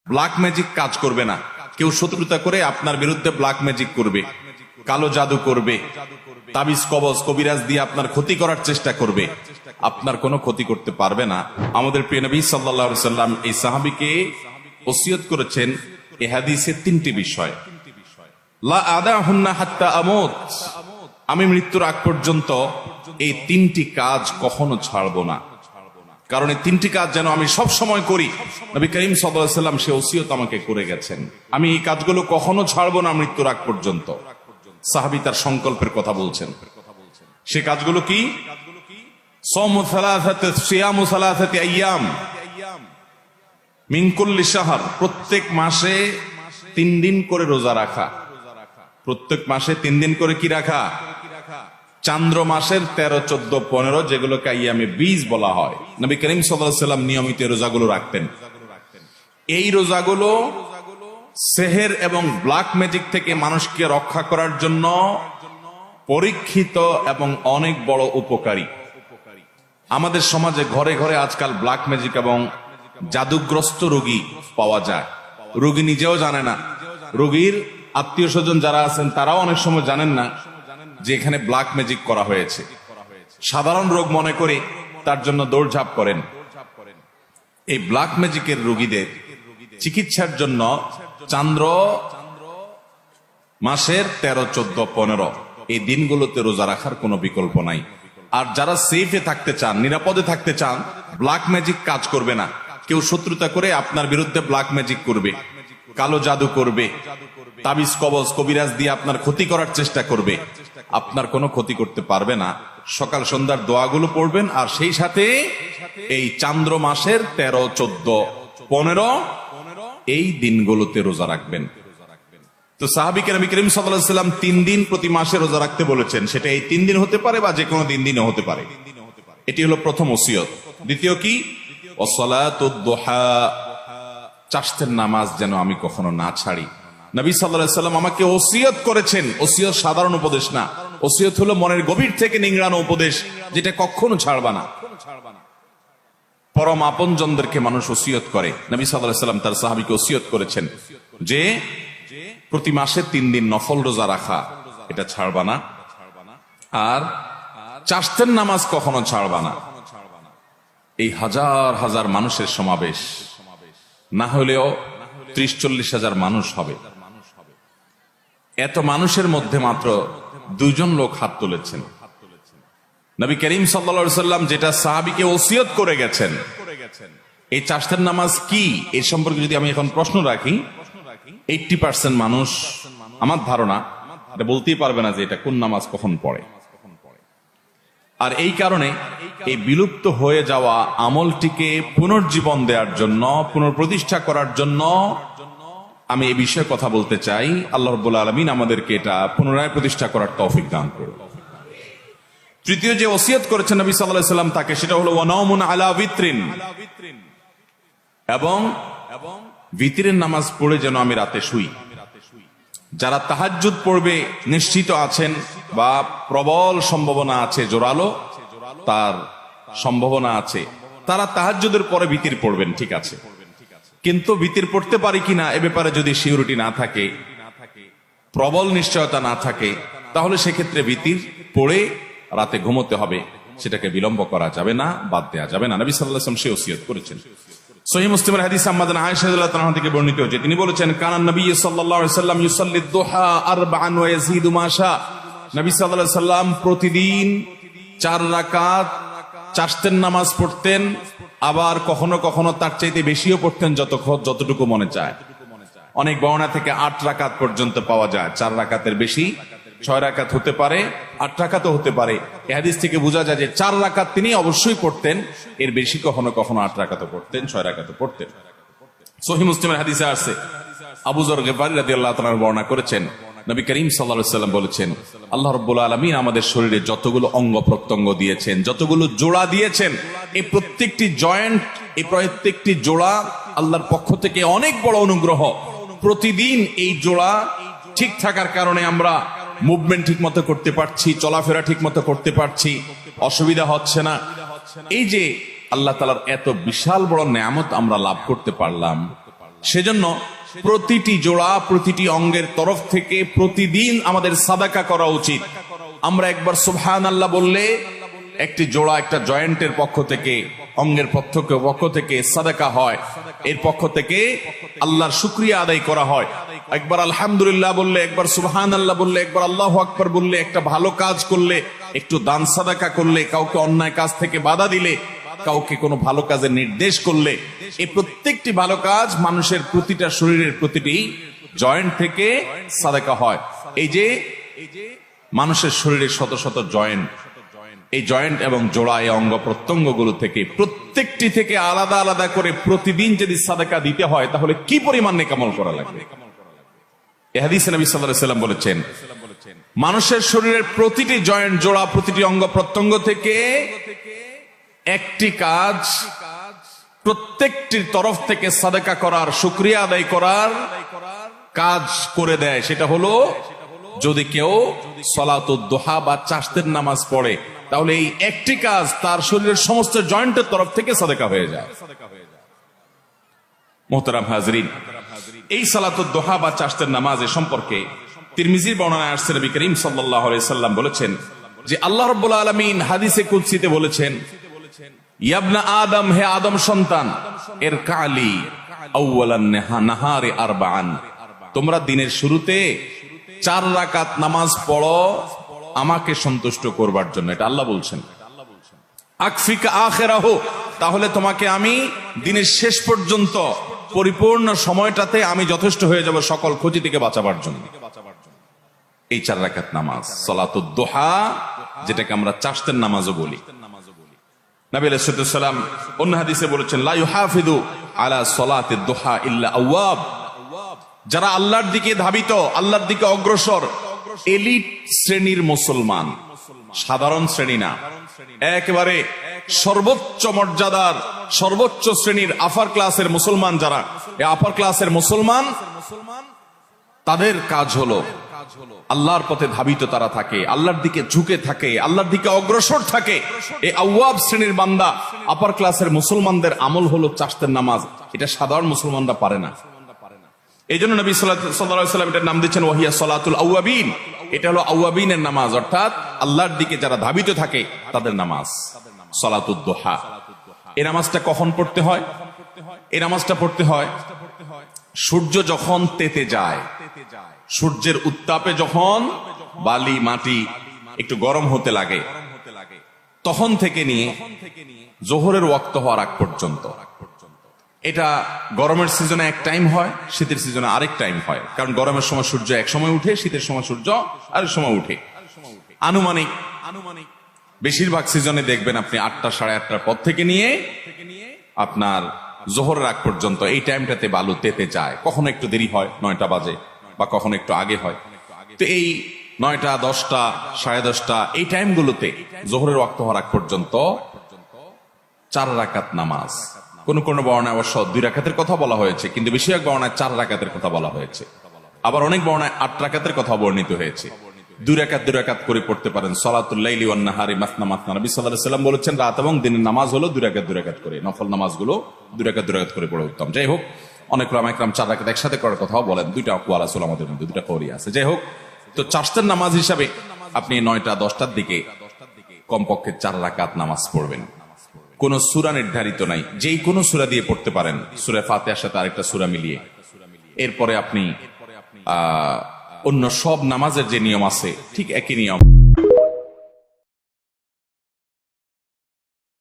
Black magic কাজ করবে না। কেউ শত্রুতা করে আপনার বিরুদ্ধে ব্ল্যাক ম্যাজিক করবে, কালো জাদু করবে, তাবিজ কবজ কবিরাজ দিয়ে আপনার ক্ষতি করার চেষ্টা করবে, আপনার কোনো ক্ষতি করতে পারবে না। আমাদের প্রিয় নবী সাল্লাল্লাহু আলাইহি সাল্লাম এই সাহাবীকে ওসিয়ত করেছেন এই হাদিসে তিনটি বিষয়। লা আদাহুন্না হাত্তা আমুত, আমি মৃত্যুর আগ পর্যন্ত এই তিনটি কাজ কখনো ছাড়বো না, কারণ এই তিনটি কাজ যেন আমি সব সময় করি। নবী করিম সাল্লাল্লাহু আলাইহি সাল্লাম সে ওসিয়ত আমাকে করে গেছেন, আমি এই কাজগুলো কখনো ছাড়বো না মৃত্যুর আগ পর্যন্ত। সাহাবী তার সংকল্পের কথা বলছেন। সে কাজগুলো কি? সাওমু সালাসাতি সিয়ামু সালাসাতি আইয়াম মিন কুল্লি শাহর, প্রত্যেক মাসে 3 দিন করে রোজা রাখা। প্রত্যেক মাসে 3 দিন করে কি রাখা? চান্দ্র মাসের 13, 14, 15 যেগুলোকে আইয়ামে 20 বলা হয়। নবী করিম সাল্লাল্লাহু আলাইহি সাল্লাম নিয়মিত রোজাগুলো রাখতেন। এই রোজাগুলো সেহের এবং ব্ল্যাক ম্যাজিক থেকে মানুষকে রক্ষা করার জন্য পরীক্ষিত এবং অনেক বড় উপকারী। আমাদের সমাজে ঘরে ঘরে আজকাল ব্ল্যাক ম্যাজিক এবং জাদুগ্রস্ত রোগী পাওয়া যায়। রোগী নিজেও জানে না, রোগীর আত্মীয় স্বজন যারা আছেন তারাও অনেক সময় জানেন না যে এখানে ব্ল্যাক ম্যাজিক করা হয়েছে। সাধারণ রোগ মনে করে তার জন্য দৌড়ঝাঁপ করেন। এই ব্ল্যাক ম্যাজিকের রোগীদের চিকিৎসার জন্য চান্দ্র মাসের 13, 14, 15 এই দিনগুলোতে রোজা রাখার কোনো বিকল্প নাই। আর যারা সেফে থাকতে চান, নিরাপদে থাকতে চান, ব্ল্যাক ম্যাজিক কাজ করবে না। কেউ শত্রুতা করে আপনার বিরুদ্ধে ব্ল্যাক ম্যাজিক করবে, কালো জাদু করবে, তাবিজ কবজ কবিরাজ দিয়ে আপনার ক্ষতি করার চেষ্টা করবে, আপনার কোনো ক্ষতি করতে পারবে না। সকাল সন্ধ্যার দোয়াগুলো পড়বেন আর সেই সাথে এই চান্দ্র মাসের 13, 14, 15 এই দিনগুলোতে রোজা রাখবেন। তো সাহাবীকে নবী করিম সাল্লাল্লাহু আলাইহি সাল্লাম 3 দিন প্রতি মাসে রোজা রাখতে বলেছেন। সেটা এই 3 দিন হতে পারে বা যে কোনো দিনও হতে পারে। এটি হলো প্রথম ওসিয়ত। দ্বিতীয় কি? ওয়াসসালাতুদ দুহা, চাষতের নামাজ যেন আমি কখনো না ছাড়ি। নবী সাল্লাল্লাহু আলাইহি সাল্লাম আমাকে ওসিয়ত করেছেন। ওসিয়ত সাধারণ উপদেশ না, ওসিয়ত হলো মনের গভীর থেকে নিংড়ানো উপদেশ, যেটা কখনো ছাড়বা না। পরম আপনজনদেরকে মানুষ ওসিয়ত করে। নবী সাল্লাল্লাহু আলাইহি সাল্লাম তার সাহাবীকে ওসিয়ত করেছেন যে প্রতি মাসে 3 দিন নফল রোজা রাখা, এটা ছাড়বা না। আর চাষতের নামাজ কখনো ছাড়বা না। এই হাজার হাজার মানুষের সমাবেশ না হলেও 30-40 হাজার মানুষ হবে। এত মানুষের মধ্যে মাত্র 2 জন লোক হাত তুলেছেন। নবী করিম সাল্লাল্লাহু আলাইহি সাল্লাম যেটা সাহাবীকে ওসিয়ত করে গেছেন, এই চাষতের নামাজ কি, এই সম্পর্কে যদি আমি এখন প্রশ্ন রাখি, 80% মানুষ আমার ধারণা এটা বলতেই পারবে না যে এটা কোন নামাজ কখন পড়ে। আর এই কারণে এই বিলুপ্ত হয়ে যাওয়া আমলটিকে পুনর্জীবন দেওয়ার জন্য, পুনঃপ্রতিষ্ঠা করার জন্য আমি এই বিষয়ে কথা বলতে চাই। আল্লাহ রাব্বুল আলামিন আমাদেরকে এটা পুনরায় প্রতিষ্ঠা করার তৌফিক দান করুন। তৃতীয় যে ওসিয়ত করেছেন নবী সাল্লাল্লাহু আলাইহি সাল্লাম তাকে, সেটা হলো ওয়ানাউমুন আলা বিত্রিন, এবং বিতরের নামাজ পড়ে যেন আমি রাতে শুই। যারা তাহাজ্জুদ পড়বে নিশ্চিত আছেন বা প্রবল সম্ভাবনা আছে, জোরালো তার সম্ভাবনা আছে, তারা তাহাজ্জুদের পরে বিতির পড়বেন, ঠিক আছে। কিন্তু বিতির পড়তে পারি কিনা এ ব্যাপারে যদি সিউরিটি না থাকে, প্রবল নিশ্চয়তা না থাকে, তাহলে সেক্ষেত্রে বিতির পড়ে রাতে ঘুমোতে হবে। সেটাকে বিলম্ব করা যাবে না, বাদ দেওয়া যাবে না। নবী সাল্লাল্লাহু আলাইহি ওয়াসাল্লাম সে ওসিয়ত করেছেন। সহিহ মুসলিমের হাদিস আম্মা আয়েশা রাদিয়াল্লাহু তাআলা থেকে বর্ণিত হয়েছে, তিনি বলেছেন, কানান নবী সাল্লাল্লাহু আলাইহি ওয়াসাল্লাম ইউসাল্লি দুহা 4 ওয়া ইয়াজিদু মা শা। নবী সাল্লাল্লাহু আলাইহি ওয়াসাল্লাম প্রতিদিন 4 রাকাত চাষতের নামাজ পড়তেন, আবার কখনো কখনো তার চাইতে বেশিও পড়তেন, যতটুকু মনে চায়। অনেক বর্ণনা থেকে 8 রাকাত পর্যন্ত পাওয়া যায়। 4 রাকাতের বেশি 6 রাকাত হতে পারে, 8 রাকাতও হতে পারে। এই হাদিস থেকে বোঝা যায় যে 4 রাকাত তিনি অবশ্যই পড়তেন, এর বেশি কখনো কখনো 8 রাকাতও পড়তেন, 6 রাকাতও পড়তেন। সহিহ মুসলিমের হাদিসে আছে, আবু যর গিফারী রাদিয়াল্লাহু তাআলা বর্ণনা করেছেন, নবী করিম সাল্লাল্লাহু আলাইহি ওয়াসাল্লাম বলেছেন, আল্লাহ রাব্বুল আলামিন আমাদের শরীরে যতগুলো অঙ্গ প্রত্যঙ্গ দিয়েছেন, যতগুলো জোড়া দিয়েছেন, এই প্রত্যেকটি জয়েন্ট, এই প্রত্যেকটি জোড়া আল্লাহর পক্ষ থেকে অনেক বড় অনুগ্রহ। প্রতিদিন এই জোড়া ঠিক থাকার কারণে আমরা মুভমেন্ট ঠিক মতো করতে পারছি, চলাফেরা ঠিক মতো করতে পারছি, অসুবিধা হচ্ছে না। এই যে আল্লাহ তাআলার এত বিশাল বড় নেয়ামত আমরা লাভ করতে পারলাম, সেজন্য প্রতিটি জোড়া, প্রতিটি অঙ্গের তরফ থেকে প্রতিদিন আমাদের সাদাকা করা উচিত। আমরা একবার সুবহানাল্লাহ বললে একটি জোড়া, একটা জয়েন্টের পক্ষ থেকে, অঙ্গের পক্ষ থেকে সাদাকা হয়, এর পক্ষ থেকে আল্লাহর শুকরিয়া আদায় করা হয়। একবার আলহামদুলিল্লাহ বললে, একবার সুবহানাল্লাহ বললে, একবার আল্লাহু আকবার বললে, একটা ভালো কাজ করলে, একটু দান সাদাকা করলে, কাউকে অন্যায় কাজ থেকে বাধা দিলে, কাউকে কোনো ভালো কাজের নির্দেশ করলে, এই প্রত্যেকটি ভালো কাজ মানুষের প্রতিটা শরীরের প্রতিটি জয়েন্ট থেকে সাদাকা হয়। এই যে মানুষের শরীরের শত শত জয়েন্ট, এই জয়েন্ট এবং জোড়া, এই অঙ্গ প্রত্যঙ্গ গুলো থেকে প্রত্যেকটি থেকে আলাদা আলাদা করে প্রতিদিন যদি সাদাকা দিতে হয়, তাহলে কি পরিমাণ নেকামল করা লাগবে। এই হাদিসে নবী সাল্লাল্লাহু আলাইহি ওয়াসাল্লাম বলেছেন, মানুষের শরীরের প্রতিটি জয়েন্ট, জোড়া, প্রতিটি অঙ্গ প্রত্যঙ্গ থেকে একটি কাজ প্রত্যেকটির তরফ থেকে সাদাকা করার, শুকরিয়া আদায় করার কাজ করে দেয়। সেটা হলো, যদি কেউ সলাতুদ দুহা বা চাশতের নামাজ পড়ে, তাহলে এই একটি কাজ তার শরীরের সমস্ত জয়েন্টের তরফ থেকে সাদাকা হয়ে যায়। মুহতারাম হাজরিন, এই সালাতুদ দুহা বা চাশতের নামাজের সম্পর্কে তিরমিজির বর্ণনায় আসছে, নবী করিম সাল্লাল্লাহু আলাইহি সাল্লাম বলেছেন যে আল্লাহ রাব্বুল আলামিন হাদিসে কুদসিতে বলেছেন, ইয়াবনা আদম, হে আদম সন্তান, এর কালি আউয়ালান নাহারে আরবাআন, তোমরা দিনের শুরুতে 4 রাকাত নামাজ পড়ো আমাকে সন্তুষ্ট করবার জন্য। এটা আল্লাহ বলছেন। আকফিকা আখিরাহু, তাহলে তোমাকে আমি দিনের শেষ পর্যন্ত পরিপূর্ণ সময়টাতে আমি যথেষ্ট হয়ে যাব সকল ক্ষতি থেকে বাঁচাবার জন্য। এই 4 রাকাত নামাজ সালাতুদ দুহা, যেটাকে আমরা চাশতের নামাজও বলি। নবী আলাইহিস সালাম অন্য হাদিসে বলেছেন, লা ইউহাফিযু আলা সালাতিদ দুহা ইল্লা আওয়াব, যারা আল্লাহর দিকে ধাবিত, আল্লাহর দিকে অগ্রসর, এলিট শ্রেণীর মুসলমান, সাধারণ শ্রেণী না, একেবারে সর্বোচ্চ মর্যাদার, সর্বোচ্চ শ্রেণীর আপার ক্লাসের মুসলমান যারা, এই আপার ক্লাসের মুসলমান, তাদের কাজ হলো আল্লাহর পথে ধাবিত তারা থাকে, আল্লাহর দিকে ঝুঁকে থাকে, আল্লাহর দিকে অগ্রসর থাকে। এই আওয়াব শ্রেণীর বান্দা, আপার ক্লাসের মুসলমানদের আমল হলো চাশতের নামাজ। এটা সাধারণ মুসলমানরা পারে না। এই জন্য নবী সাল্লাল্লাহু আলাইহি ওয়াসাল্লাম এটার নাম দিচ্ছেন ওয়াহিয়া সালাতুল আওয়াবিন। এটা হলো আওয়াবিনের নামাজ, অর্থাৎ আল্লাহর দিকে যারা ধাবিত থাকে তাদের নামাজ, সালাতুদ দুহা। এই নামাজটা কখন পড়তে হয়? এই নামাজটা পড়তে হয় সূর্য যখন তেতে যায়, সূর্যের উত্তাপে যখন বালি মাটি একটু গরম হতে লাগে, তখন থেকে নিয়ে জোহরের ওয়াক্ত হওয়ার আগ পর্যন্ত। এটা গরমের সিজনে এক টাইম হয়, শীতের সিজনে আরেক টাইম হয়। কারণ গরমের সময় সূর্য এক সময় উঠে, শীতের সময় সূর্য আরেক সময় উঠে। আনুমানিক বেশিরভাগ সিজনে দেখবেন আপনি 8টা, 8:30টার পর থেকে নিয়ে আপনার জোহরের আগ পর্যন্ত এই টাইমটাতে বালু তেতে যায়। কখনো একটু দেরি হয়, 9টা বাজে, বা কখনো একটু আগে হয়। তো এই 9টা, 10টা, 10:30টা এই টাইমগুলোতে জোহরের ওয়াক্ত হওয়ার আগ পর্যন্ত 4 রাকাত নামাজ। কোন কোন বর্ণায় অবশ্য 2 রাকাতের কথা বলা হয়েছে, কিন্তু বেশিরভাগ বর্ণায় 4 রাকাতের কথা বলা হয়েছে। আবার অনেক বর্ণায় 8 রাকাতের কথা বর্ণিত হয়েছে। 2 রাকাত করে পড়তে পারেন। সালাতুল লাইলি ওয়ান নাহারি মাসনা মাসনা, নবী সাল্লাল্লাহু আলাইহি ওয়াসাল্লাম বলেছেন রাত এবং দিনের নামাজ হলো 2 রাকাত করে, নফল নামাজগুলো 2 রাকাত করে পড়ে উত্তম। যাই হোক, অনেক উলামা ইকরাম 4 রাকাত একসাথে করার কথাও বলেন। 2টা আকওয়াল আছে আমাদের মধ্যে, 2টা কওলি আছে। যাই হোক, তো চাশতের নামাজ হিসাবে আপনি 9টা, 10টার দিকে কমপক্ষে 4 রাকাত নামাজ পড়বেন। কোন সূরা নির্ধারিত নাই, যেই কোনো সূরা দিয়ে পড়তে পারেন, সূরা ফাতিহার সাথে আরেকটা সূরা মিলিয়ে। এরপরে আপনি অন্য সব নামাজের যে নিয়ম আছে ঠিক একই নিয়ম।